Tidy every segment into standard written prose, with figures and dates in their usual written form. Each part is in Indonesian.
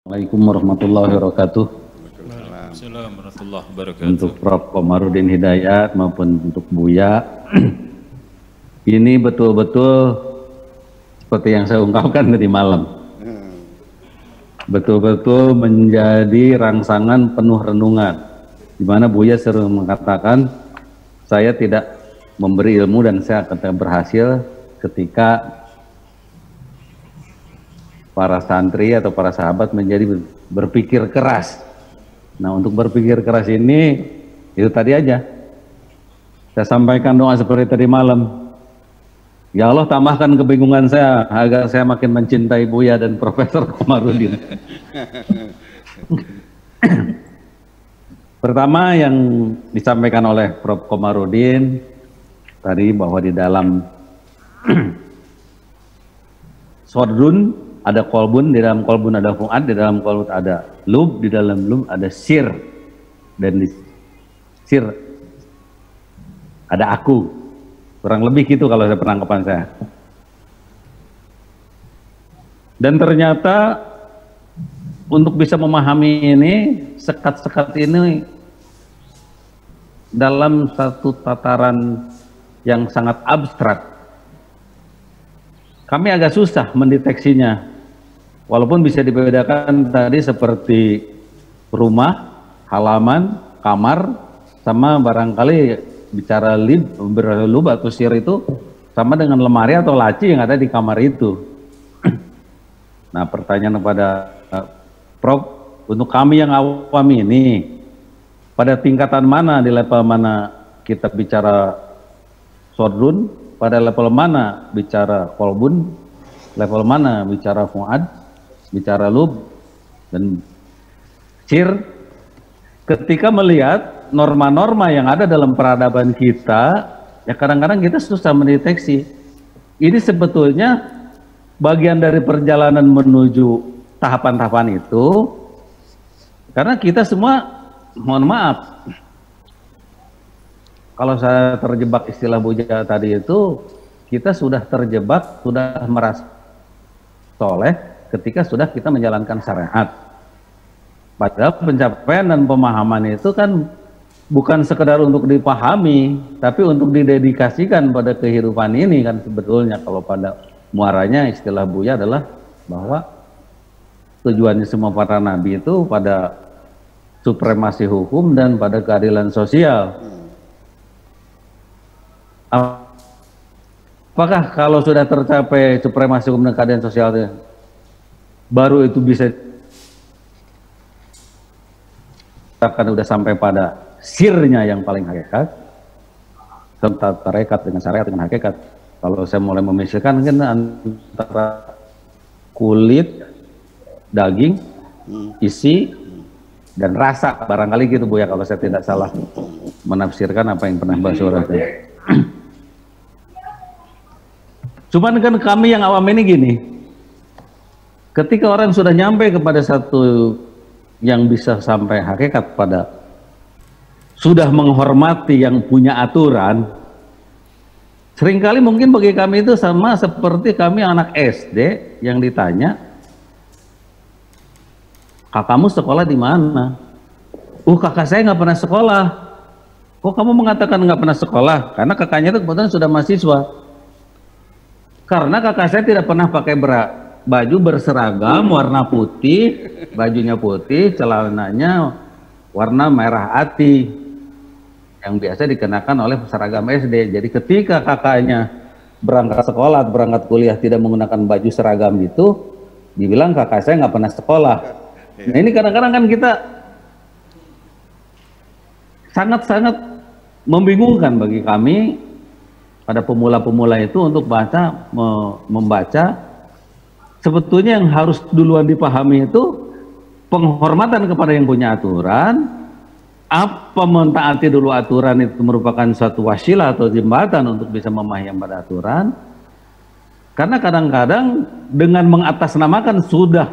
Assalamualaikum warahmatullahi wabarakatuh. Waalaikumsalam warahmatullahi wabarakatuh. Untuk Prof. Komarudin Hidayat maupun untuk Buya, ini betul-betul seperti yang saya ungkapkan tadi malam, betul-betul menjadi rangsangan penuh renungan, di mana Buya sering mengatakan saya tidak memberi ilmu dan saya akan berhasil ketika para santri atau para sahabat menjadi berpikir keras. Nah, untuk berpikir keras ini, itu tadi aja. Saya sampaikan doa seperti tadi malam. Ya Allah, tambahkan kebingungan saya agar saya makin mencintai Buya dan Profesor Komarudin. Pertama yang disampaikan oleh Prof. Komarudin tadi bahwa di dalam sodrun ada kolbun, di dalam kolbun ada fuad, di dalam kolbun ada lub, di dalam lub ada sir, dan di sir ada aku. Kurang lebih gitu kalau saya penangkapan saya. Dan ternyata untuk bisa memahami ini, sekat-sekat ini dalam satu tataran yang sangat abstrak, kami agak susah mendeteksinya. Walaupun bisa dibedakan tadi seperti rumah, halaman, kamar, sama barangkali bicara lub atau sir itu sama dengan lemari atau laci yang ada di kamar itu. Nah, pertanyaan kepada Prof, untuk kami yang awam ini, pada tingkatan mana, di level mana kita bicara sodrun, pada level mana bicara kolbun, level mana bicara fuad, bicara lub, dan sir. Ketika melihat norma-norma yang ada dalam peradaban kita, ya kadang-kadang kita susah mendeteksi. Ini sebetulnya bagian dari perjalanan menuju tahapan-tahapan itu, karena kita semua, mohon maaf, kalau saya terjebak istilah Buya tadi itu, kita sudah terjebak, sudah merasa soleh ketika sudah kita menjalankan syariat. Padahal pencapaian dan pemahaman itu kan bukan sekedar untuk dipahami, tapi untuk didedikasikan pada kehidupan ini kan sebetulnya. Kalau pada muaranya istilah Buya adalah bahwa tujuannya semua para nabi itu pada supremasi hukum dan pada keadilan sosial. Apakah kalau sudah tercapai supremasi hukum dan keadilan sosial baru itu bisa akan udah sampai pada sirnya yang paling hakikat, tarekat dengan syariat dengan hakikat? Kalau saya mulai memisahkan kan antara kulit, daging, isi, dan rasa, barangkali gitu Bu ya, kalau saya tidak salah menafsirkan apa yang pernah bahas orang tadi. Cuman kan kami yang awam ini gini, ketika orang sudah nyampe kepada satu yang bisa sampai hakikat, pada sudah menghormati yang punya aturan, seringkali mungkin bagi kami itu sama seperti kami anak SD yang ditanya, kakakmu sekolah di mana? Kakak saya nggak pernah sekolah. Kok kamu mengatakan nggak pernah sekolah? Karena kakaknya itu kebetulan sudah mahasiswa. Karena kakak saya tidak pernah pakai baju berseragam warna putih, bajunya putih, celananya warna merah ati yang biasa dikenakan oleh seragam SD. Jadi ketika kakaknya berangkat sekolah, berangkat kuliah tidak menggunakan baju seragam itu, dibilang kakak saya nggak pernah sekolah. Nah, ini kadang-kadang kan kita sangat-sangat membingungkan bagi kami pada pemula-pemula itu untuk membaca. Sebetulnya yang harus duluan dipahami itu penghormatan kepada yang punya aturan. Apa mentaati dulu aturan itu merupakan suatu wasilah atau jembatan untuk bisa memahami pada aturan. Karena kadang-kadang dengan mengatasnamakan sudah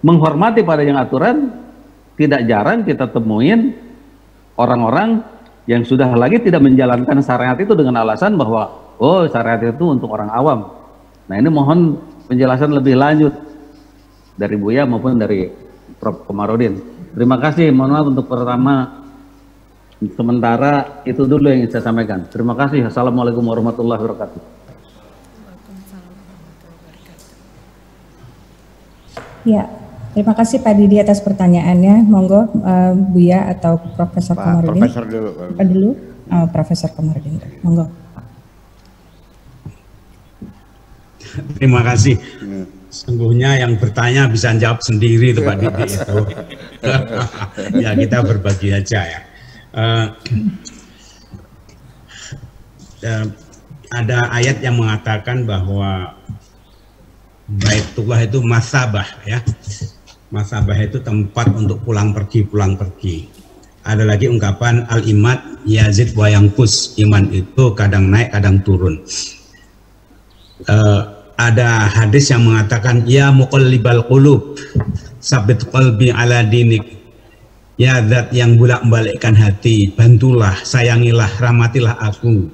menghormati pada yang aturan, tidak jarang kita temuin orang-orang yang sudah lagi tidak menjalankan syariat itu dengan alasan bahwa syariat itu untuk orang awam. Nah, ini mohon penjelasan lebih lanjut. dari Buya maupun dari Prof. Komarudin. Terima kasih, mohon maaf untuk pertama, sementara itu dulu yang saya sampaikan. Terima kasih. Assalamualaikum warahmatullahi wabarakatuh. Ya, terima kasih Pak Didi atas pertanyaannya. Monggo Buya atau Profesor Komarudin. Profesor dulu. Pak dulu, Profesor Komarudin. Monggo. Terima kasih. Sungguhnya yang bertanya bisa jawab sendiri itu Pak Didi itu. Ya kita berbagi aja ya. Ada ayat yang mengatakan bahwa Baitullah itu masabah ya. Masabah itu tempat untuk pulang pergi. Ada lagi ungkapan al-imad yazid wa yanqus, iman itu kadang naik kadang turun. Ada hadis yang mengatakan ya muqallibal qulub sabit qalbi ala dinik, ya zat yang bolak-balikkan hati, bantulah, sayangilah, rahmatilah aku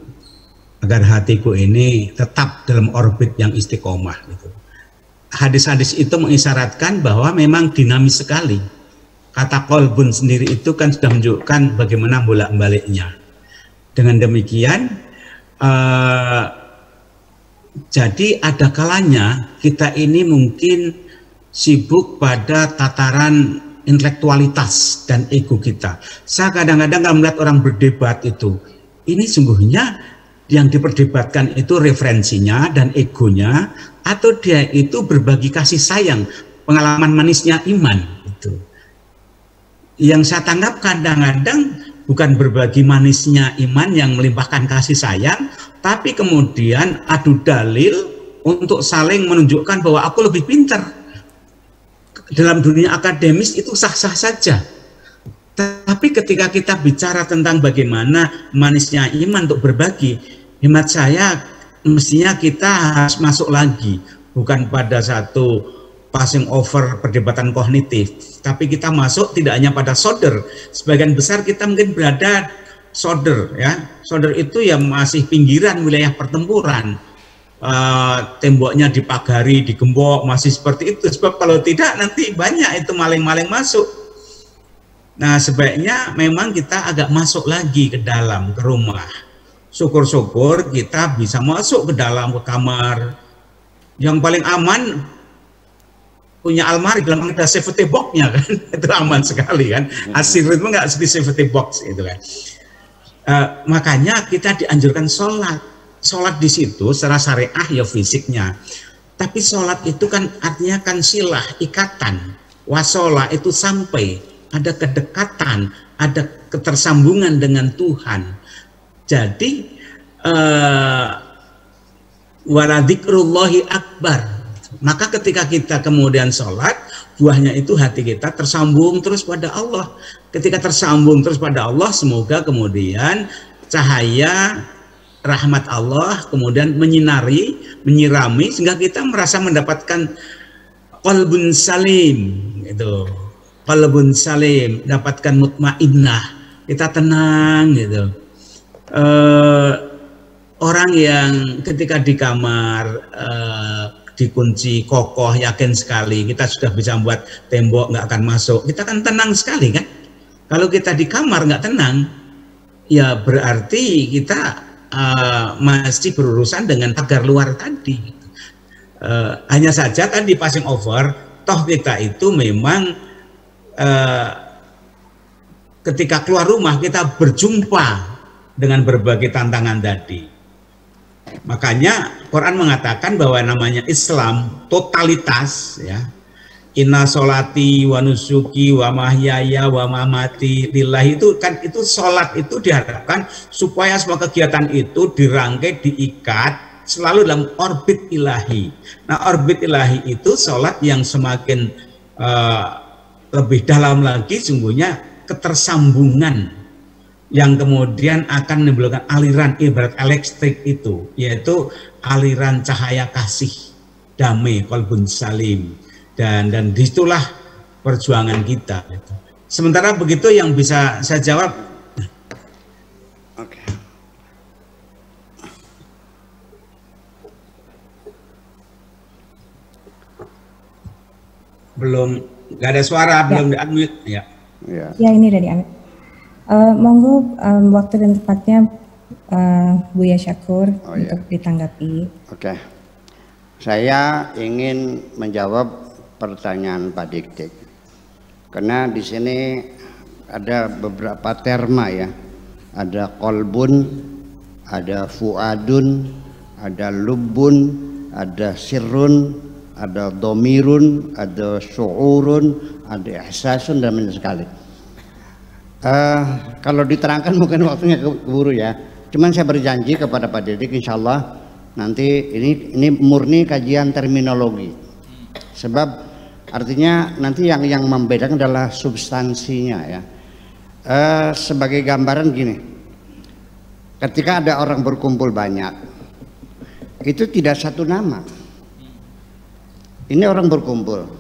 agar hatiku ini tetap dalam orbit yang istiqomah gitu. Hadis-hadis itu mengisyaratkan bahwa memang dinamis sekali. Kata qalbun sendiri itu kan sudah menunjukkan bagaimana bolak-baliknya. Dengan demikian jadi ada kalanya kita ini mungkin sibuk pada tataran intelektualitas dan ego kita. Saya kadang-kadang kalau melihat orang berdebat itu, ini sungguhnya yang diperdebatkan itu referensinya dan egonya, atau dia itu berbagi kasih sayang, pengalaman manisnya iman. Gitu. Yang saya tanggap kadang-kadang bukan berbagi manisnya iman yang melimpahkan kasih sayang, tapi kemudian adu dalil untuk saling menunjukkan bahwa aku lebih pintar. Dalam dunia akademis itu sah-sah saja. Tapi ketika kita bicara tentang bagaimana manisnya iman untuk berbagi, hemat saya mestinya kita harus masuk lagi, bukan pada satu passing over perdebatan kognitif, tapi kita masuk tidak hanya pada solder. Sebagian besar kita mungkin berada solder ya. Solder itu ya masih pinggiran wilayah pertempuran. Temboknya dipagari, digembok, masih seperti itu. Sebab kalau tidak nanti banyak itu maling-maling masuk. Nah sebaiknya memang kita agak masuk lagi ke dalam, ke rumah. Syukur-syukur kita bisa masuk ke dalam, ke kamar. Yang paling aman punya almari, dalam ada safety box-nya kan. Itu aman sekali kan. Asir itu nggak seperti safety box itu kan. Makanya kita dianjurkan sholat. Sholat di situ secara syariah ya fisiknya, tapi sholat itu kan artinya kan silah, ikatan. Wasola itu sampai, ada kedekatan, ada ketersambungan dengan Tuhan. Jadi waladzikrullahi akbar. Maka ketika kita kemudian sholat, buahnya itu hati kita tersambung terus pada Allah. Ketika tersambung terus pada Allah, semoga kemudian cahaya rahmat Allah kemudian menyinari, menyirami, sehingga kita merasa mendapatkan qalbun salim, gitu. Qalbun salim, dapatkan mutmainnah, kita tenang, gitu. Orang yang ketika di kamar dikunci kokoh, yakin sekali kita sudah bisa membuat tembok nggak akan masuk, kita kan tenang sekali kan. Kalau kita di kamar nggak tenang, ya berarti kita masih berurusan dengan pagar luar tadi. Hanya saja tadi passing over, toh kita itu memang ketika keluar rumah kita berjumpa dengan berbagai tantangan tadi. Makanya Quran mengatakan bahwa namanya Islam totalitas ya. Inna sholati wa nusuki wa mahyaya wa mamati lillahi, itu kan itu sholat itu diharapkan supaya semua kegiatan itu dirangkai, diikat selalu dalam orbit ilahi. Nah orbit ilahi itu sholat yang semakin lebih dalam lagi, sungguhnya ketersambungan yang kemudian akan menimbulkan aliran ibarat elektrik itu, yaitu aliran cahaya kasih, damai, qalbun salim. Dan disitulah perjuangan kita. Sementara begitu yang bisa saya jawab. Oke. Belum, nggak ada suara, belum di-unmute. Ya. Ya, ini udah di-unmute. Monggo waktu dan tempatnya Buya Syakur untuk ditanggapi. Oke. Saya ingin menjawab pertanyaan Pak Dik-Dik. Karena di sini ada beberapa terma ya. Ada kolbun, ada fuadun, ada lubun, ada sirrun, ada domirun, ada syu'urun, ada ihsasun, dan banyak sekali. Kalau diterangkan mungkin waktunya keburu ya. Cuman saya berjanji kepada Pak Dik-Dik, insya Allah nanti ini murni kajian terminologi. Sebab artinya nanti yang membedakan adalah substansinya ya. Sebagai gambaran gini, ketika ada orang berkumpul banyak, itu tidak satu nama. Ini orang berkumpul,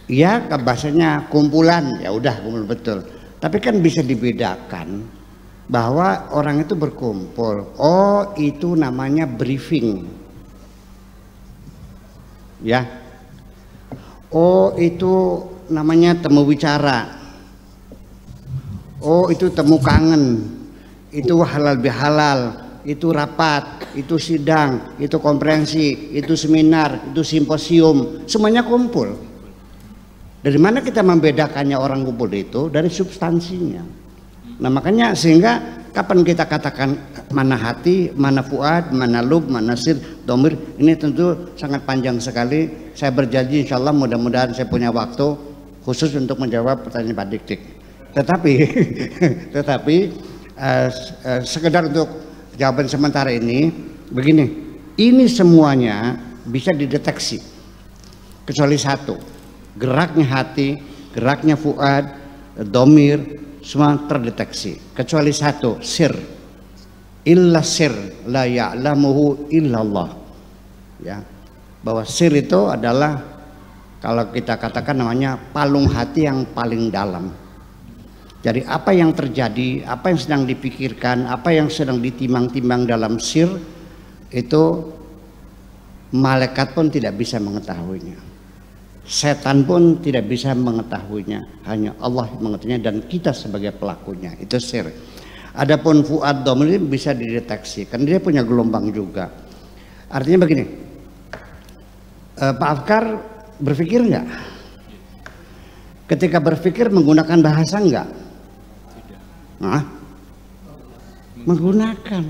ya bahasanya kumpulan, ya udah kumpul betul. Tapi kan bisa dibedakan bahwa orang itu berkumpul. Oh, itu namanya briefing, ya. Oh, itu namanya temu bicara. Oh, itu temu kangen. Itu halal bihalal. Itu rapat. Itu sidang. Itu konferensi. Itu seminar. Itu simposium. Semuanya kumpul. Dari mana kita membedakannya orang kumpul itu? Dari substansinya. Nah makanya sehingga kapan kita katakan mana hati, mana fuad, mana lub, mana sir, domir, ini tentu sangat panjang sekali. Saya berjanji insya Allah mudah-mudahan saya punya waktu khusus untuk menjawab pertanyaan Pak Dik-Dik. Tetapi sekedar untuk jawaban sementara ini begini, ini semuanya bisa dideteksi kecuali satu, geraknya hati, geraknya fuad, domir, semua terdeteksi kecuali satu, sir. Illa sir la ya'lamuhu illallah, ya, bahwa sir itu adalah kalau kita katakan namanya palung hati yang paling dalam. Jadi apa yang terjadi, apa yang sedang dipikirkan, apa yang sedang ditimang-timang dalam sir itu malaikat pun tidak bisa mengetahuinya, setan pun tidak bisa mengetahuinya, hanya Allah mengetahuinya dan kita sebagai pelakunya. Itu sir. Adapun fuad domir bisa dideteksi, kan dia punya gelombang juga. Artinya begini, Pak Afkar berpikir nggak? Ketika berpikir menggunakan bahasa nggak? Nah, menggunakan.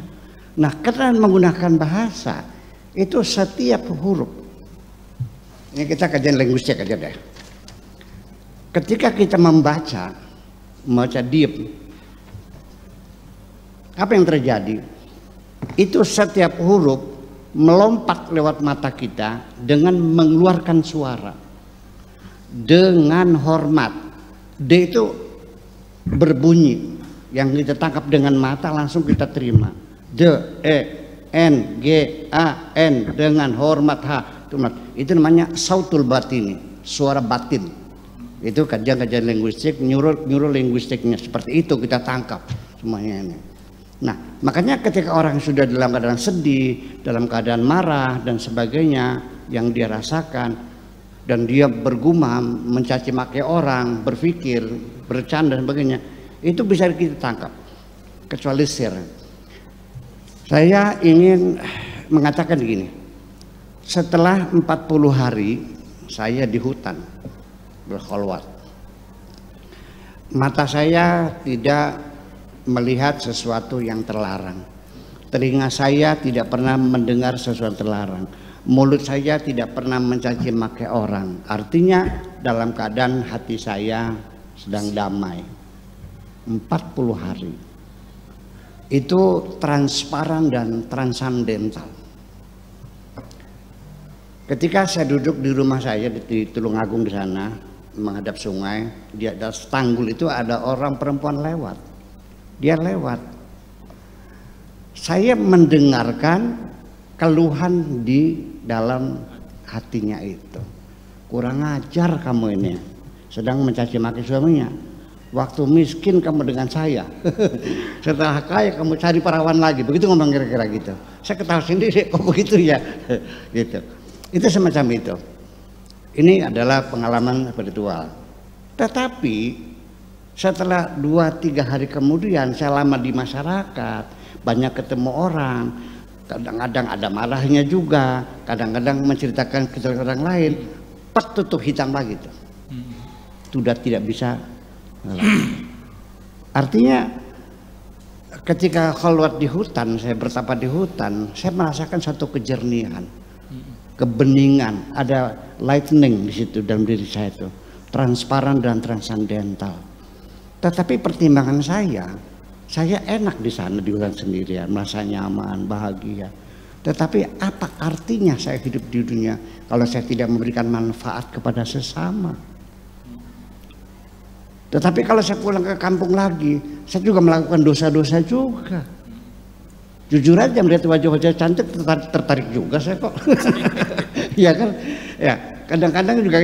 Nah, karena menggunakan bahasa itu setiap huruf. Ini kita kajian linguistik aja deh. Ketika kita membaca diam, apa yang terjadi? Itu setiap huruf melompat lewat mata kita dengan mengeluarkan suara dengan hormat. D itu berbunyi, yang kita tangkap dengan mata langsung kita terima. D, E, N, G, A, N dengan hormat H. Itu namanya sautul batini, suara batin. Itu kajian-kajian linguistik, nyuruh linguistiknya seperti itu kita tangkap semuanya ini. Nah, makanya ketika orang sudah dalam keadaan sedih, dalam keadaan marah dan sebagainya yang dia rasakan, dan dia bergumam, mencaci maki orang, berpikir, bercanda dan sebagainya, itu bisa kita tangkap kecuali sir. Saya ingin mengatakan gini, setelah 40 hari saya di hutan berkholwat, mata saya tidak melihat sesuatu yang terlarang, telinga saya tidak pernah mendengar sesuatu terlarang, mulut saya tidak pernah mencaci maki orang. Artinya dalam keadaan hati saya sedang damai. 40 hari itu transparan dan transandental. Ketika saya duduk di rumah saya di Tulungagung di sana menghadap sungai, di atas tanggul itu ada orang perempuan lewat. Dia lewat. Saya mendengarkan keluhan di dalam hatinya itu. Kurang ajar kamu ini, sedang mencaci maki suaminya. Waktu miskin kamu dengan saya, setelah kaya kamu cari perawan lagi. Begitu ngomong kira-kira gitu. Saya ketawa sendiri, kok begitu ya? Gitu. Itu semacam itu. Ini adalah pengalaman spiritual. Tetapi setelah 2-3 hari kemudian saya lama di masyarakat, banyak ketemu orang, kadang-kadang ada marahnya juga, kadang-kadang menceritakan kejelekan orang lain, tutup hitam lagi tuh. Sudah tidak bisa. Artinya ketika keluar di hutan, saya bertapa di hutan, saya merasakan satu kejernihan, kebeningan, ada lightning di situ dalam diri saya itu, transparan dan transandental. Tetapi pertimbangan saya enak di sana di hutan sendirian, merasa nyaman, bahagia. Tetapi apa artinya saya hidup di dunia kalau saya tidak memberikan manfaat kepada sesama? Tetapi kalau saya pulang ke kampung lagi, saya juga melakukan dosa-dosa juga. Jujur aja melihat wajah-wajah cantik tertarik juga saya kok. Ya kan? Ya, kadang-kadang juga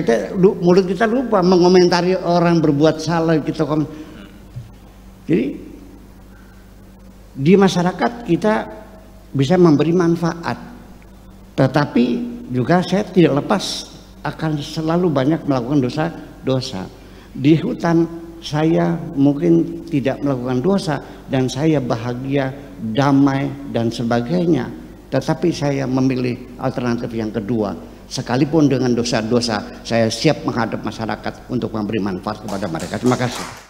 mulut kita lupa mengomentari orang berbuat salah kita. Jadi di masyarakat kita bisa memberi manfaat, tetapi juga saya tidak lepas akan selalu banyak melakukan dosa-dosa. Di hutan saya mungkin tidak melakukan dosa dan saya bahagia, damai dan sebagainya, tetapi saya memilih alternatif yang kedua. Sekalipun dengan dosa-dosa, saya siap menghadap masyarakat untuk memberi manfaat kepada mereka. Terima kasih.